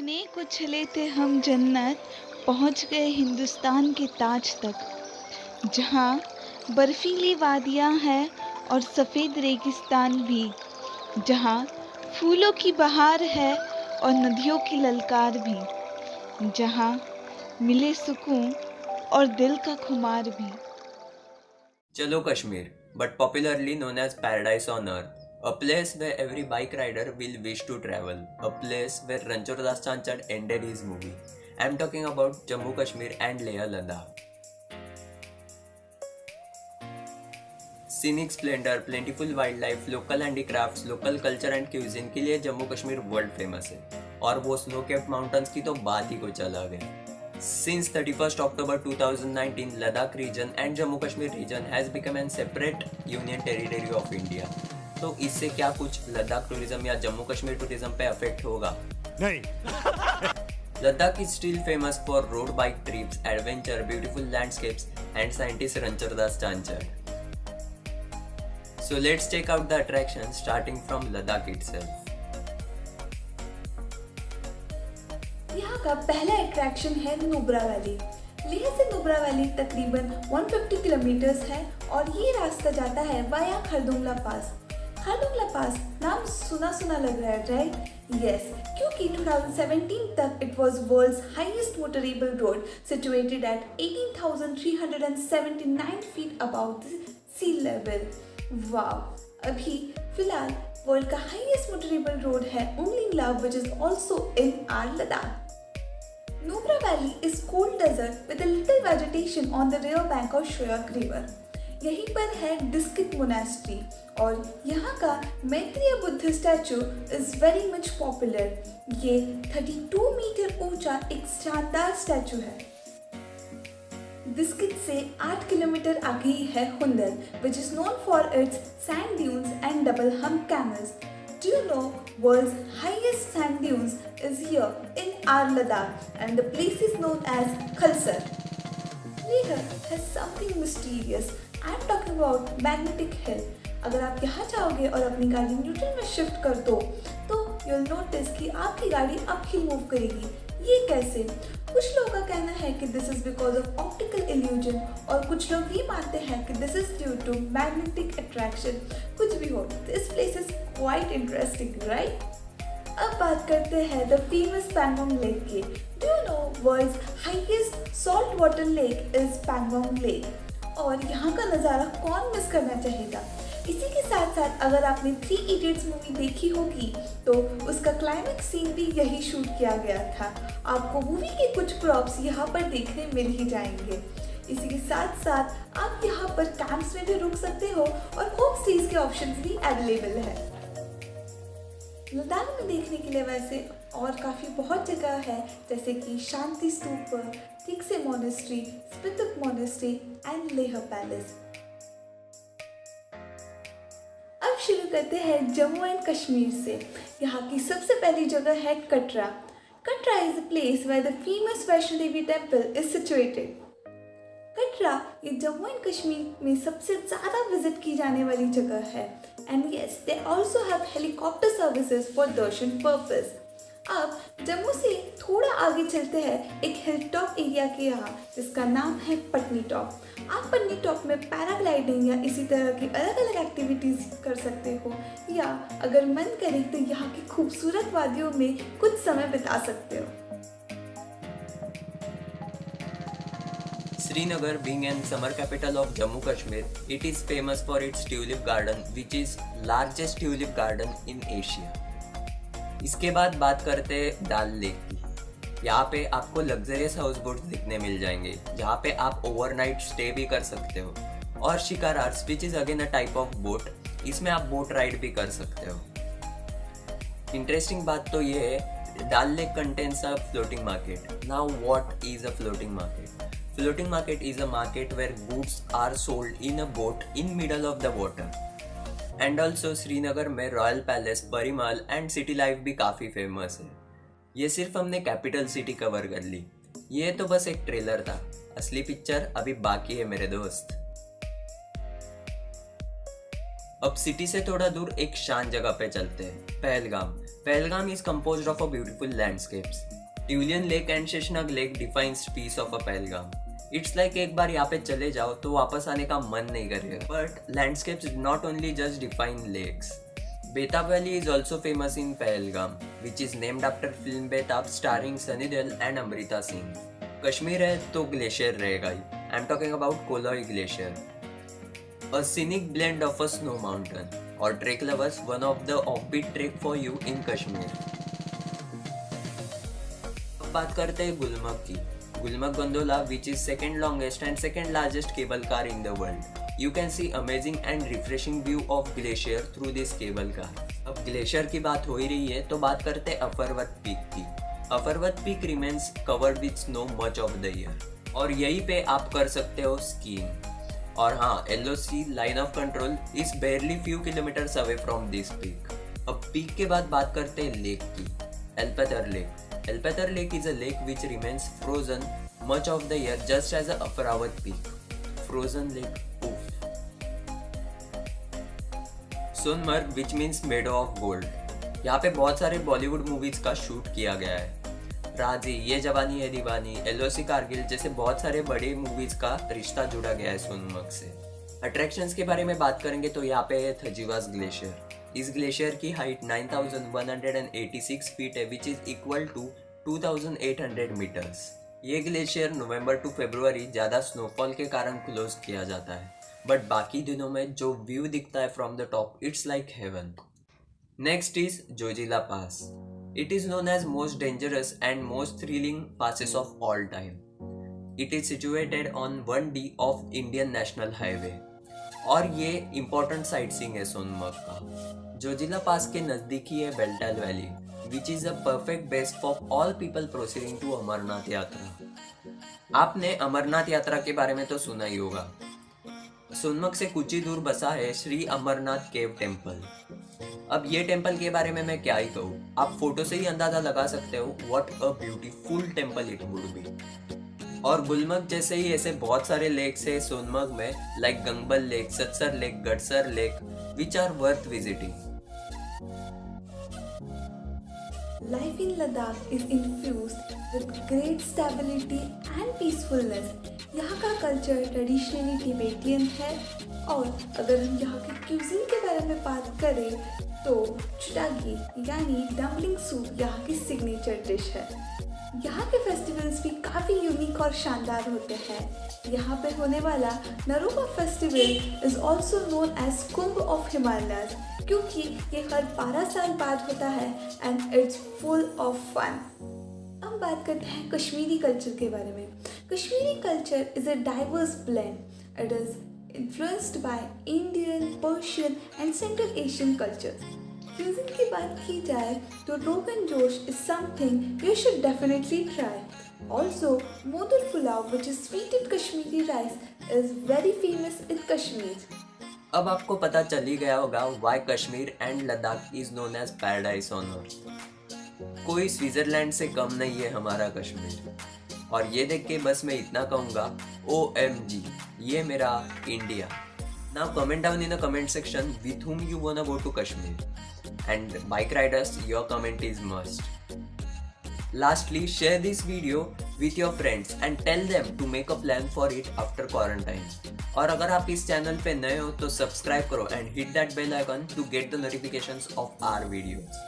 चुने को चले थे हम जन्नत, पहुंच गए हिंदुस्तान के ताज तक, जहां बर्फीली वादियां हैं और सफ़ेद रेगिस्तान भी, जहां फूलों की बहार है और नदियों की ललकार भी, जहां मिले सुकून और दिल का खुमार भी। Jallo Kashmir, but popularly known as Paradise on Earth, a place where every bike rider will wish to travel, a place where Ranchor Das Chanchad ended his movie. I am talking about Jammu Kashmir and Leh Ladakh. Scenic splendor, plentiful wildlife, local handicrafts, local culture and cuisine के लिए Jammu Kashmir world famous है और वो snow capped mountains की तो बात ही कुछ अलग है. Since 31st October 2019, Ladakh region and Jammu Kashmir region has become a separate union territory of India. तो इससे क्या कुछ लद्दाख टूरिज्म या जम्मू कश्मीर टूरिज्म पे अफेक्ट होगा? नहीं. Ladakh is still famous for road bike trips, adventure, beautiful landscapes, and scientist Ranchor Das Chanchad. So let's check out the attractions starting from Ladakh itself. यहाँ का पहला अट्रैक्शन है नुब्रा वैली। लेह से Nubra valley तकरीबन 150 kilometres है और ये रास्ता जाता है वाया खरदुंगला पास। खरदुंगला पास नाम सुना सुना लग रहा है, राइट? यस, क्योंकि 2017 तक it was world's highest motorable road situated at 18,379 feet about the sea level. Wow! अभी फिलहाल वर्ल्ड का हाईएस्ट मोटरेबल रोड है Umling La, which is also in our Ladakh. Nubra Valley is cold desert with a little vegetation on the rear bank of Shoyak River. यहीं पर है Diskit monastery और यहाँ का Maitreya Buddha statue is very much popular. ये 32 metre ऊंचा एक शानदार स्टैचू है। डिस्किट से 8 किलोमीटर आगे ही है हुंदर, which is known for its sand dunes and double hump camels. Do you know world's highest sand dunes is here in our Ladakh and the place is known as Khalsar. Leh has something mysterious. I am talking about Magnetic Hill. अगर आप यहाँ जाओगे और अपनी गाड़ी neutral में shift कर दो तो you'll notice कि आपकी गाड़ी uphill मूव करेगी। ये कैसे? कुछ लोगों का कहना है कि this is because of optical illusion और कुछ लोग ये मानते हैं कि this is due to magnetic attraction. कुछ भी हो, this place is quite interesting, right? अब बात करते हैं द फेमस पैंगोंग लेक की। Do you know world's highest salt water lake is Pangong lake और यहाँ का नज़ारा कौन मिस करना चाहेगा? इसी के साथ साथ अगर आपने 3 इडियट्स मूवी देखी होगी तो उसका क्लाइमेक्स सीन भी यही शूट किया गया था। आपको मूवी के कुछ प्रॉप्स यहाँ पर देखने मिल ही जाएंगे। इसी के साथ साथ आप यहाँ पर कैंप्स में भी रुक सकते हो और होम स्टेज के ऑप्शंस भी अवेलेबल है। लद्दाख में देखने के लिए वैसे और काफ़ी बहुत जगह है, जैसे कि Shanti Stupa, Thiksey monastery, Spituk monastery and Leh palace. अब शुरू करते हैं जम्मू एंड कश्मीर से। यहाँ की सबसे पहली जगह है Katra. Katra is a place where the famous Vaishno Devi temple is situated. Katra ये जम्मू एंड कश्मीर में सबसे ज़्यादा विजिट की जाने वाली जगह है and yes they also have helicopter services for Darshan purpose. अब जम्मू से थोड़ा आगे चलते हैं एक हिल टॉप एरिया के यहाँ जिसका नाम है पटनी टॉप। आप पटनी टॉप में पैराग्लाइडिंग या इसी तरह की अलग अलग एक्टिविटीज़ कर सकते हो या अगर मन करे तो यहाँ की खूबसूरत वादियों में कुछ समय बिता सकते हो। Srinagar being an summer capital of Jammu Kashmir, it is famous for its tulip garden, which is largest tulip garden in Asia. इसके बाद बात करते हैं डाल लेक की। यहाँ पे आपको लग्जरियस हाउस बोट्स दिखने मिल जाएंगे जहाँ पे आप ओवरनाइट स्टे भी कर सकते हो और shikaras which is again a type of boat, इसमें आप बोट राइड भी कर सकते हो। इंटरेस्टिंग बात तो ये है डाल lake contains a floating market. Now what is a floating market? Floating market is a market where goods are sold in a boat in middle of the water. And also Srinagar में royal palace, परिमल and city life भी काफ़ी famous है। ये सिर्फ हमने capital city cover कर ली, ये तो बस एक ट्रेलर था, असली पिक्चर अभी बाकी है मेरे दोस्त। अब सिटी से थोड़ा दूर एक शांत जगह पे चलते हैं, Pahalgam. Pahalgam is composed of a beautiful landscapes. Tulian Lake and Sheshnag Lake defines peace of a Pahalgam. It's like एक बार यहाँ पे चले जाओ तो वापस आने का मन नहीं करेगा. But landscapes not only just define lakes. Betab Valley is also famous in Pahalgam, which is named after film Betab starring Sunny Deol and Amrita Singh. Kashmir है तो ग्लेशियर रहेगा ही. I'm talking about Koloi Glacier. A scenic blend of a snow mountain. Or trek lovers, one of the offbeat trek for you in Kashmir. अब बात करते हैं गुलमर्ग की. Gulmarg Gondola, which is second longest and second largest cable car in the world. You can see amazing and refreshing view of glacier through this cable car. अब glacier की बात हो ही रही है तो बात करते हैं अफरवत पीक की. अफरवत peak remains covered with snow much of the year. और यहीं पे आप कर सकते हो स्कीइंग. और हाँ, LOC line of control is barely few kilometers away from this peak. अब पीक के बाद बात करते हैं लेक की. Alpather lake. Alpather lake is a lake which remains frozen much of the year just as a Afarwat peak. Frozen lake. Sonamarg which means meadow of gold. यहाँ पे बहुत सारे बॉलीवुड मूवीज का शूट किया गया है. राजी, ये जवानी है दीवानी, LOC कारगिल जैसे बहुत सारे बड़े मूवीज का रिश्ता जुड़ा गया है सोनमर्ग से. अट्रैक्शंस के बारे में बात करेंगे तो यहाँ पे है थजीवास ग्लेशियर. इस ग्लेशियर की हाइट 9186 फीट है which is equal to 2800 metres. ये ग्लेशियर नवंबर टू फरवरी ज़्यादा स्नोफॉल के कारण क्लोज किया जाता है. बट बाकी दिनों में जो व्यू दिखता है from the top, it's like heaven. Next is Zoji La pass. It is known as most dangerous and most thrilling passes of all time. It is situated on 1D of Indian National Highway. और ये important sightseeing है सोनमर्ग का. जोजिला पास के नज़दीक ही है बेल्टाल valley, which is a perfect base for all people proceeding to Amarnath Yatra. आपने अमरनाथ यात्रा के बारे में तो सुना ही होगा. सोनमर्ग से कुछ ही दूर बसा है श्री अमरनाथ केव टेम्पल. अब ये टेम्पल के बारे में मैं क्या ही कहूँ, आप फोटो से ही अंदाजा लगा सकते हो what a beautiful temple it would be. और गुलमर्ग जैसे ही ऐसे बहुत सारे लेक्स है सोनमर्ग में, like Gangbal lake, Satsar lake, Gadsar lake, which are worth visiting. Life in Ladakh is infused with great stability and peacefulness. यहाँ का कल्चर ट्रेडिशनली टिबेटियन है. और अगर हम यहाँ के क्यूजिन के बारे में बात करें तो चुटागी यानी डम्पलिंग सूप यहाँ की सिग्नेचर डिश है. यहाँ के फेस्टिवल्स भी काफ़ी यूनिक और शानदार होते हैं. यहाँ पे होने वाला Naropa festival is also known as Kumbh of Himalayas क्योंकि ये हर 12 साल बाद होता है and it's full of fun. अब बात करते हैं कश्मीरी कल्चर के बारे में. Kashmiri culture is a diverse blend. It is influenced by Indian, Persian and Central Asian cultures. Cuisine की बात की जाए तो rogan josh is something you should definitely try. Also, modul pulao, which is sweetened Kashmiri rice, is very famous in Kashmir. अब आपको पता चल ही गया होगा why Kashmir and Ladakh is known as paradise on earth. कोई स्विट्जरलैंड से कम नहीं है हमारा कश्मीर. और ये देख के बस मैं इतना कहूँगा, OMG, ये मेरा India. Now comment down in the comment section with whom you wanna go to Kashmir. And bike riders, your comment is must. Lastly, share this video with your friends and tell them to make a plan for it after quarantine. और अगर आप इस channel पे नए हो तो subscribe करो and hit that bell icon to get the notifications of our videos.